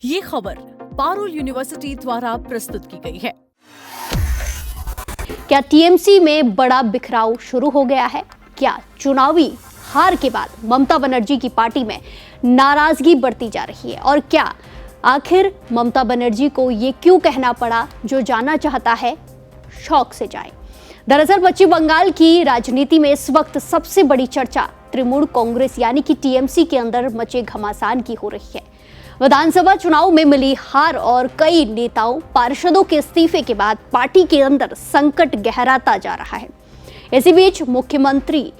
ये खबर पारुल यूनिवर्सिटी द्वारा प्रस्तुत की गई है। क्या टीएमसी में बड़ा बिखराव शुरू हो गया है? क्या चुनावी हार के बाद ममता बनर्जी की पार्टी में नाराजगी बढ़ती जा रही है? और क्या आखिर ममता बनर्जी को ये क्यों कहना पड़ा, जो जाना चाहता है शौक से जाए। दरअसल पश्चिम बंगाल की राजनीति में इस वक्त सबसे बड़ी चर्चा तृणमूल कांग्रेस यानी कि टीएमसी के अंदर मचे घमासान की हो रही है। विधानसभा चुनाव में मिली हार और कई नेताओं पार्षदों के इस्तीफे के बाद पार्टी के अंदर संकट गहराता जा रहा है। इसी बीच मुख्यमंत्री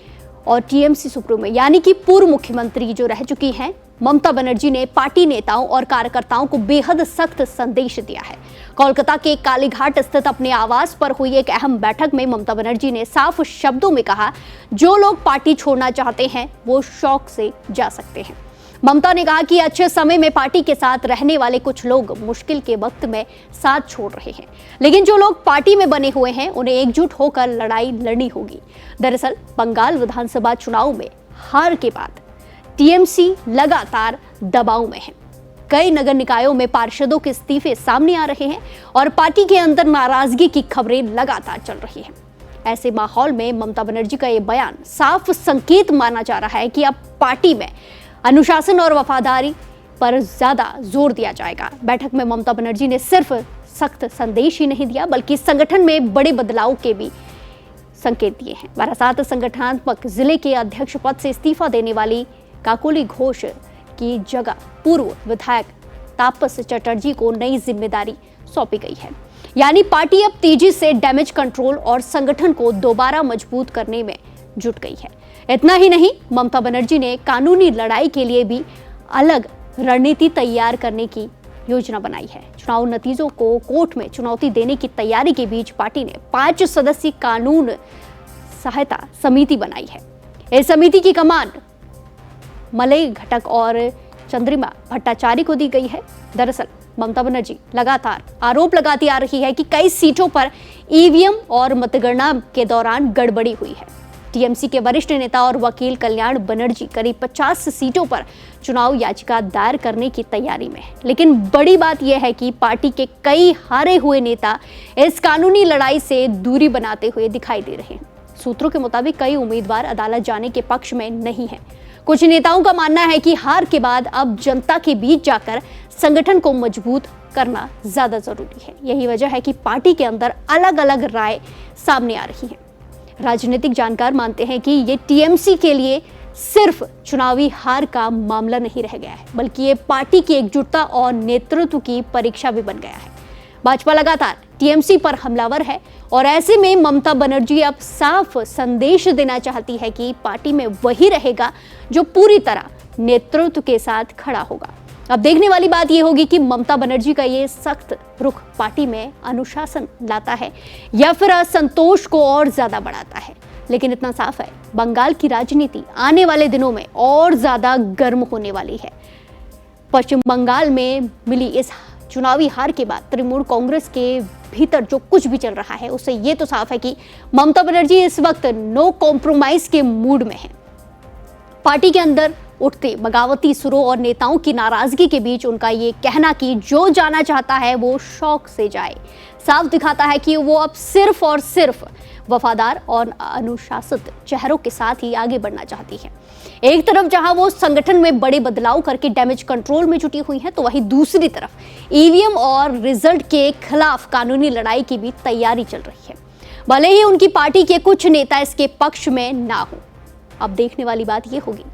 और टीएमसी सुप्रीमो यानी कि पूर्व मुख्यमंत्री जो रह चुकी हैं ममता बनर्जी ने पार्टी नेताओं और कार्यकर्ताओं को बेहद सख्त संदेश दिया है। कोलकाता के कालीघाट स्थित अपने आवास पर हुई एक अहम बैठक में ममता बनर्जी ने साफ शब्दों में कहा, जो लोग पार्टी छोड़ना चाहते हैं वो शौक से जा सकते हैं। ममता ने कहा कि अच्छे समय में पार्टी के साथ रहने वाले कुछ लोग मुश्किल के वक्त में साथ छोड़ रहे हैं, लेकिन जो लोग पार्टी में बने हुए हैं उन्हें एकजुट होकर लड़ाई लड़नी होगी। दरअसल बंगाल विधानसभा चुनाव में हार के बाद टीएमसी लगातार दबाव में है। कई नगर निकायों में पार्षदों के इस्तीफे सामने आ रहे हैं और पार्टी के अंदर नाराजगी की खबरें लगातार चल रही हैं। ऐसे माहौल में ममता बनर्जी का ये बयान साफ संकेत माना जा रहा है कि अब पार्टी में अनुशासन और वफादारी पर ज्यादा जोर दिया जाएगा। बैठक में ममता बनर्जी ने सिर्फ सख्त संदेश ही नहीं दिया, बल्कि संगठन में बड़े बदलाव के भी संकेत दिए हैं। बारासात संगठनात्मक जिले के अध्यक्ष पद से इस्तीफा देने वाली काकोली घोष की जगह पूर्व विधायक तापस चटर्जी को नई जिम्मेदारी सौंपी गई है। यानी पार्टी अब तेजी से डैमेज कंट्रोल और संगठन को दोबारा मजबूत करने में जुट गई है। इतना ही नहीं, ममता बनर्जी ने कानूनी लड़ाई के लिए भी अलग रणनीति तैयार करने की योजना बनाई है। चुनाव नतीजों को कोर्ट में चुनौती देने की तैयारी के बीच पार्टी ने 5 सदस्यीय कानून सहायता समिति बनाई है। इस समिति की कमान मलय घटक और चंद्रिमा भट्टाचार्य को दी गई है। दरअसल ममता बनर्जी लगातार आरोप लगाती आ रही है कि कई सीटों पर ईवीएम और मतगणना के दौरान गड़बड़ी हुई है। टीएमसी के वरिष्ठ नेता और वकील कल्याण बनर्जी करीब 50 सीटों पर चुनाव याचिका दायर करने की तैयारी में है। लेकिन बड़ी बात यह है कि पार्टी के कई हारे हुए नेता इस कानूनी लड़ाई से दूरी बनाते हुए दिखाई दे रहे हैं। सूत्रों के मुताबिक कई उम्मीदवार अदालत जाने के पक्ष में नहीं है। कुछ नेताओं का मानना है कि हार के बाद अब जनता के बीच जाकर संगठन को मजबूत करना ज्यादा जरूरी है। यही वजह है कि पार्टी के अंदर अलग अलग राय सामने आ रही है। राजनीतिक जानकार मानते हैं कि ये टीएमसी के लिए सिर्फ चुनावी हार का मामला नहीं रह गया है, बल्कि ये पार्टी की एकजुटता और नेतृत्व की परीक्षा भी बन गया है। भाजपा लगातार टीएमसी पर हमलावर है और ऐसे में ममता बनर्जी अब साफ संदेश देना चाहती है कि पार्टी में वही रहेगा जो पूरी तरह नेतृत्व के साथ खड़ा होगा। अब देखने वाली बात यह होगी कि ममता बनर्जी का ये सख्त रुख पार्टी में अनुशासन लाता है या फिर असंतोष को और ज्यादा बढ़ाता है। लेकिन इतना साफ है, बंगाल की राजनीति आने वाले दिनों में और ज्यादा गर्म होने वाली है। पश्चिम बंगाल में मिली इस चुनावी हार के बाद तृणमूल कांग्रेस के भीतर जो कुछ भी चल रहा है उससे ये तो साफ है कि ममता बनर्जी इस वक्त नो कॉम्प्रोमाइज के मूड में है। पार्टी के अंदर उठते बगावती सुरों और नेताओं की नाराजगी के बीच उनका ये कहना कि जो जाना चाहता है वो शौक से जाए साफ दिखाता है कि वो अब सिर्फ और सिर्फ वफादार और अनुशासित चेहरों के साथ ही आगे बढ़ना चाहती है। एक तरफ जहां वो संगठन में बड़े बदलाव करके डैमेज कंट्रोल में जुटी हुई है, तो वहीं दूसरी तरफ ईवीएम और रिजल्ट के खिलाफ कानूनी लड़ाई की भी तैयारी चल रही है। भले ही उनकी पार्टी के कुछ नेता इसके पक्ष में ना हो। अब देखने वाली बात यह होगी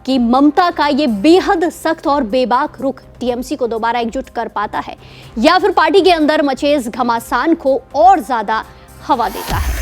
कि ममता का ये बेहद सख्त और बेबाक रुख टीएमसी को दोबारा एकजुट कर पाता है या फिर पार्टी के अंदर मचे इस घमासान को और ज्यादा हवा देता है।